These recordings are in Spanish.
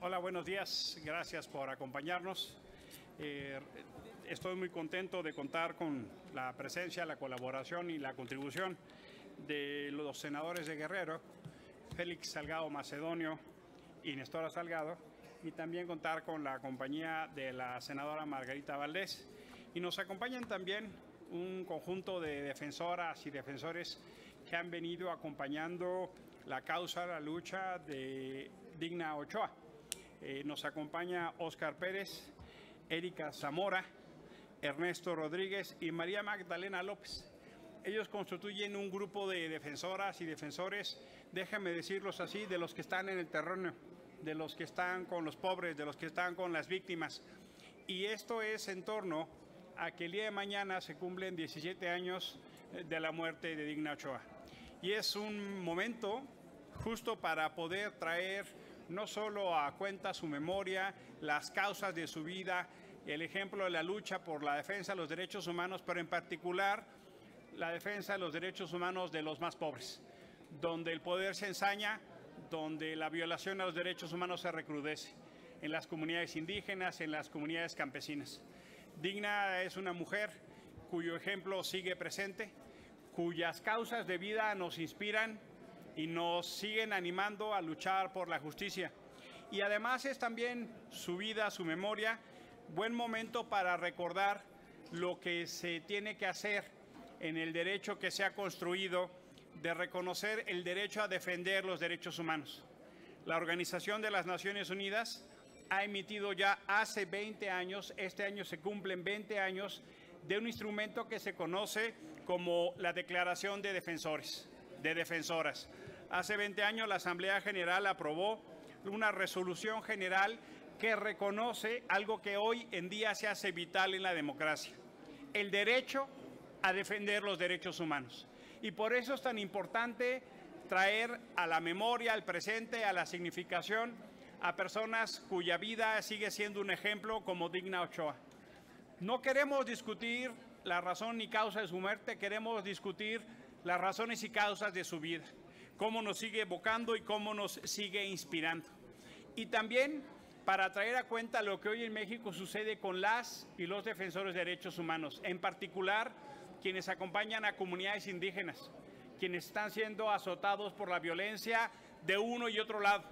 Hola, buenos días. Gracias por acompañarnos. Estoy muy contento de contar con la presencia, la colaboración y la contribución de los senadores de Guerrero, Félix Salgado Macedonio y Nestora Salgado, y también contar con la compañía de la senadora Margarita Valdés. Y nos acompañan también un conjunto de defensoras y defensores que han venido acompañando la causa, la lucha de Digna Ochoa. Nos acompaña Óscar Pérez, Erika Zamora, Ernesto Rodríguez y María Magdalena López. Ellos constituyen un grupo de defensoras y defensores, déjenme decirlos así, de los que están en el terreno, de los que están con los pobres, de los que están con las víctimas. Y esto es en torno a que el día de mañana se cumplen 17 años de la muerte de Digna Ochoa. Y es un momento justo para poder traer no solo a cuenta su memoria, las causas de su vida, el ejemplo de la lucha por la defensa de los derechos humanos, pero en particular la defensa de los derechos humanos de los más pobres, donde el poder se ensaña, donde la violación a los derechos humanos se recrudece, en las comunidades indígenas, en las comunidades campesinas. Digna es una mujer cuyo ejemplo sigue presente, cuyas causas de vida nos inspiran y nos siguen animando a luchar por la justicia. Y además es también su vida, su memoria, buen momento para recordar lo que se tiene que hacer en el derecho que se ha construido de reconocer el derecho a defender los derechos humanos. La Organización de las Naciones Unidas ha emitido ya hace 20 años, este año se cumplen 20 años, de un instrumento que se conoce como la Declaración de Defensores, de Defensoras. Hace 20 años la Asamblea General aprobó una resolución general que reconoce algo que hoy en día se hace vital en la democracia, el derecho a defender los derechos humanos. Y por eso es tan importante traer a la memoria, al presente, a la significación, a personas cuya vida sigue siendo un ejemplo como Digna Ochoa. No queremos discutir la razón ni causa de su muerte, queremos discutir las razones y causas de su vida, cómo nos sigue evocando y cómo nos sigue inspirando. Y también para traer a cuenta lo que hoy en México sucede con las y los defensores de derechos humanos, en particular quienes acompañan a comunidades indígenas, quienes están siendo azotados por la violencia de uno y otro lado,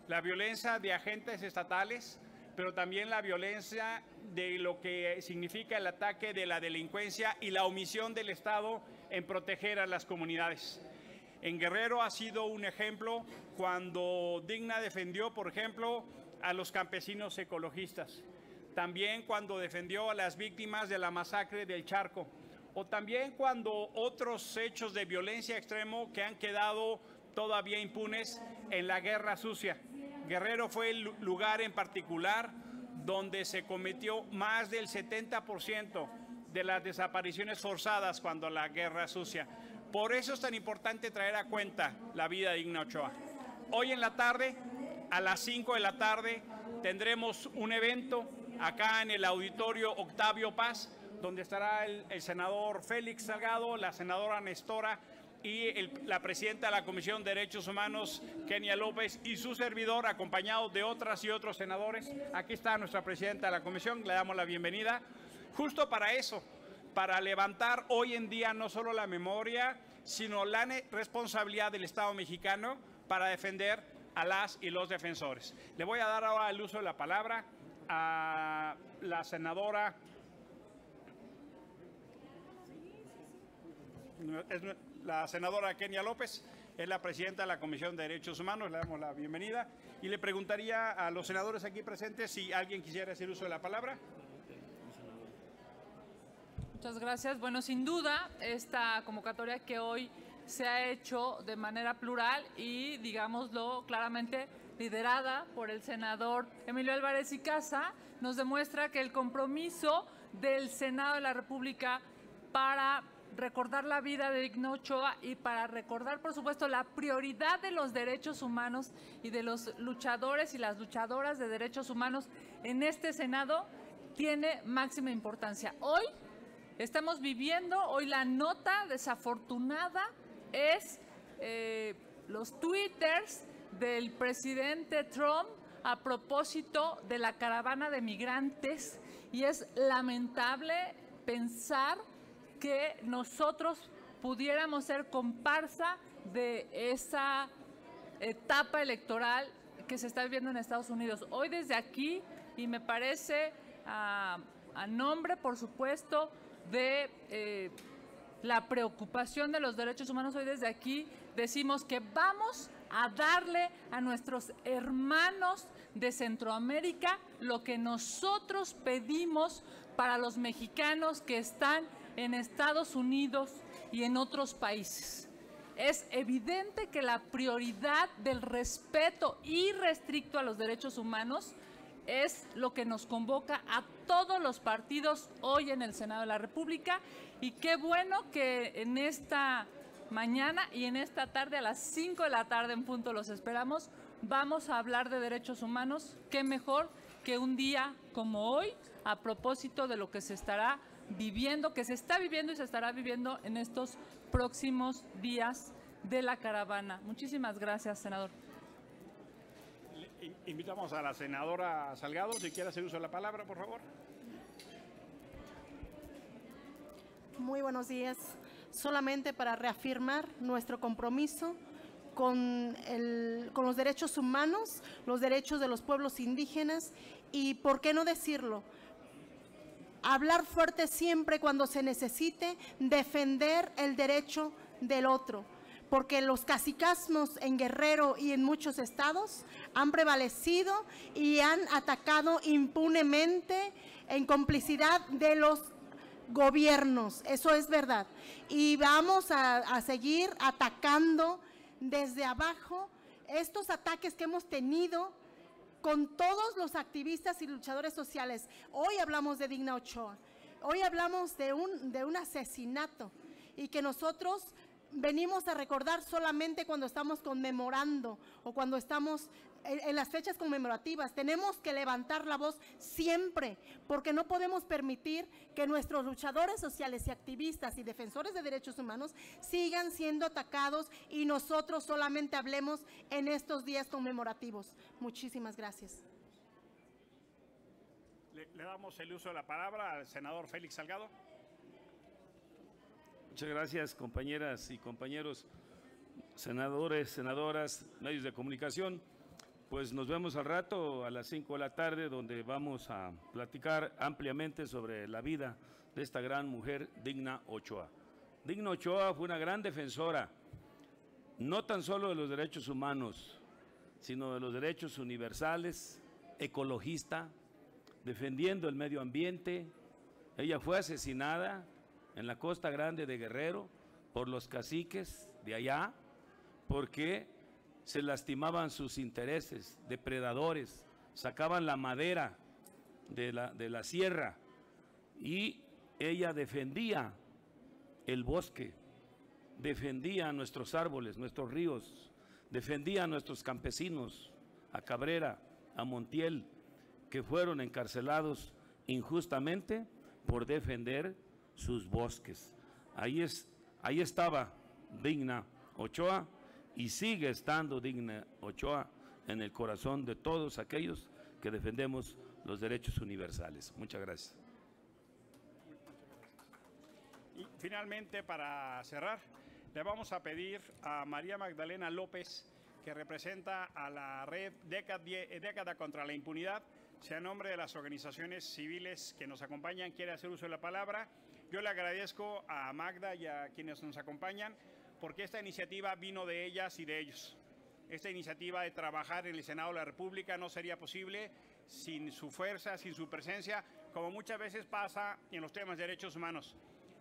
la violencia de agentes estatales, pero también la violencia de lo que significa el ataque de la delincuencia y la omisión del Estado en proteger a las comunidades. En Guerrero ha sido un ejemplo cuando Digna defendió, por ejemplo, a los campesinos ecologistas, también cuando defendió a las víctimas de la masacre del Charco, o también cuando otros hechos de violencia extremo que han quedado todavía impunes en la Guerra Sucia. Guerrero fue el lugar en particular donde se cometió más del 70% de las desapariciones forzadas cuando la Guerra Sucia. Por eso es tan importante traer a cuenta la vida de Digna Ochoa. Hoy en la tarde, a las 5 de la tarde, tendremos un evento acá en el Auditorio Octavio Paz, donde estará el senador Félix Salgado, la senadora Nestora y la presidenta de la Comisión de Derechos Humanos, Kenia López, y su servidor, acompañado de otras y otros senadores. Aquí está nuestra presidenta de la comisión, le damos la bienvenida. Justo para eso, para levantar hoy en día no solo la memoria, sino la responsabilidad del Estado mexicano para defender a las y los defensores. Le voy a dar ahora el uso de la palabra a la senadora, la senadora Kenia López, es la presidenta de la Comisión de Derechos Humanos, le damos la bienvenida y le preguntaría a los senadores aquí presentes si alguien quisiera hacer uso de la palabra. Muchas gracias. Bueno, sin duda, esta convocatoria que hoy se ha hecho de manera plural y, digámoslo claramente, liderada por el senador Emilio Álvarez y Casa, nos demuestra que el compromiso del Senado de la República para recordar la vida de Digna Ochoa y para recordar, por supuesto, la prioridad de los derechos humanos y de los luchadores y las luchadoras de derechos humanos en este Senado tiene máxima importancia. Hoy estamos viviendo, hoy la nota desafortunada es los twitters del presidente Trump a propósito de la caravana de migrantes, y es lamentable pensar que nosotros pudiéramos ser comparsa de esa etapa electoral que se está viviendo en Estados Unidos. Hoy desde aquí, y me parece a nombre, por supuesto, de la preocupación de los derechos humanos, hoy desde aquí decimos que vamos a darle a nuestros hermanos de Centroamérica lo que nosotros pedimos para los mexicanos que están en Estados Unidos y en otros países. Es evidente que la prioridad del respeto irrestricto a los derechos humanos es lo que nos convoca a todos los partidos hoy en el Senado de la República, y qué bueno que en esta mañana y en esta tarde, a las 5 de la tarde en punto, los esperamos. Vamos a hablar de derechos humanos. Qué mejor que un día como hoy, a propósito de lo que se estará viviendo, que se está viviendo y se estará viviendo en estos próximos días de la caravana. Muchísimas gracias, senador. Invitamos a la senadora Salgado, si quiere hacer uso de la palabra, por favor. Muy buenos días. Solamente para reafirmar nuestro compromiso con los derechos humanos, los derechos de los pueblos indígenas y, ¿por qué no decirlo?, hablar fuerte siempre cuando se necesite, defender el derecho del otro, porque los cacicazgos en Guerrero y en muchos estados han prevalecido y han atacado impunemente en complicidad de los gobiernos. Eso es verdad. Y vamos a seguir atacando desde abajo estos ataques que hemos tenido con todos los activistas y luchadores sociales. Hoy hablamos de Digna Ochoa, hoy hablamos de un asesinato, y que nosotros venimos a recordar solamente cuando estamos conmemorando o cuando estamos en las fechas conmemorativas. Tenemos que levantar la voz siempre, porque no podemos permitir que nuestros luchadores sociales y activistas y defensores de derechos humanos sigan siendo atacados y nosotros solamente hablemos en estos días conmemorativos. Muchísimas gracias. Le damos el uso de la palabra al senador Félix Salgado. Muchas gracias, compañeras y compañeros, senadores, senadoras, medios de comunicación. Pues nos vemos al rato a las 5 de la tarde, donde vamos a platicar ampliamente sobre la vida de esta gran mujer, Digna Ochoa. Digna Ochoa fue una gran defensora, no tan solo de los derechos humanos, sino de los derechos universales, ecologista, defendiendo el medio ambiente. Ella fue asesinada en la Costa Grande de Guerrero por los caciques de allá, porque se lastimaban sus intereses, depredadores, sacaban la madera de la sierra, y ella defendía el bosque, defendía nuestros árboles, nuestros ríos, defendía a nuestros campesinos, a Cabrera, a Montiel, que fueron encarcelados injustamente por defender sus bosques. Ahí estaba Digna Ochoa, y sigue estando Digna Ochoa en el corazón de todos aquellos que defendemos los derechos universales. Muchas gracias. Y finalmente, para cerrar, le vamos a pedir a María Magdalena López, que representa a la red Década contra la Impunidad, si a nombre de las organizaciones civiles que nos acompañan quiere hacer uso de la palabra. Yo le agradezco a Magda y a quienes nos acompañan, porque esta iniciativa vino de ellas y de ellos. Esta iniciativa de trabajar en el Senado de la República no sería posible sin su fuerza, sin su presencia, como muchas veces pasa en los temas de derechos humanos.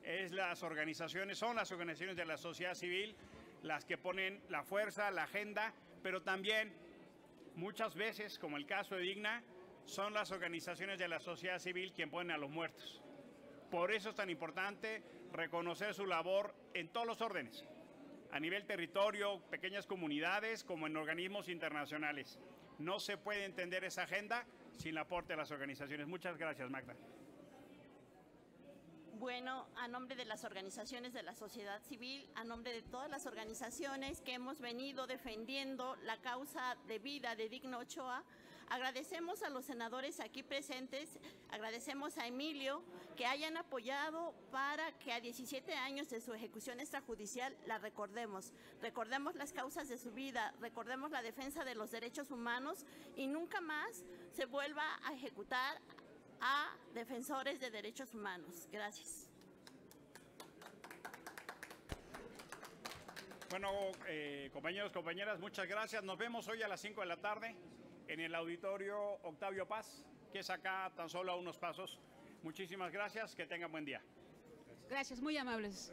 Son las organizaciones de la sociedad civil las que ponen la fuerza, la agenda, pero también muchas veces, como el caso de Digna, son las organizaciones de la sociedad civil quien ponen a los muertos. Por eso es tan importante reconocer su labor en todos los órdenes, a nivel territorio, pequeñas comunidades, como en organismos internacionales. No se puede entender esa agenda sin el aporte de las organizaciones. Muchas gracias, Magda. Bueno, a nombre de las organizaciones de la sociedad civil, a nombre de todas las organizaciones que hemos venido defendiendo la causa de vida de Digna Ochoa, Agradecemos a los senadores aquí presentes, agradecemos a Emilio que hayan apoyado para que a 17 años de su ejecución extrajudicial la recordemos. Recordemos las causas de su vida, recordemos la defensa de los derechos humanos y nunca más se vuelva a ejecutar a defensores de derechos humanos. Gracias. Bueno, compañeros, compañeras, muchas gracias. Nos vemos hoy a las 5 de la tarde en el auditorio Octavio Paz, que es acá tan solo a unos pasos. Muchísimas gracias, que tengan buen día. Gracias, muy amables.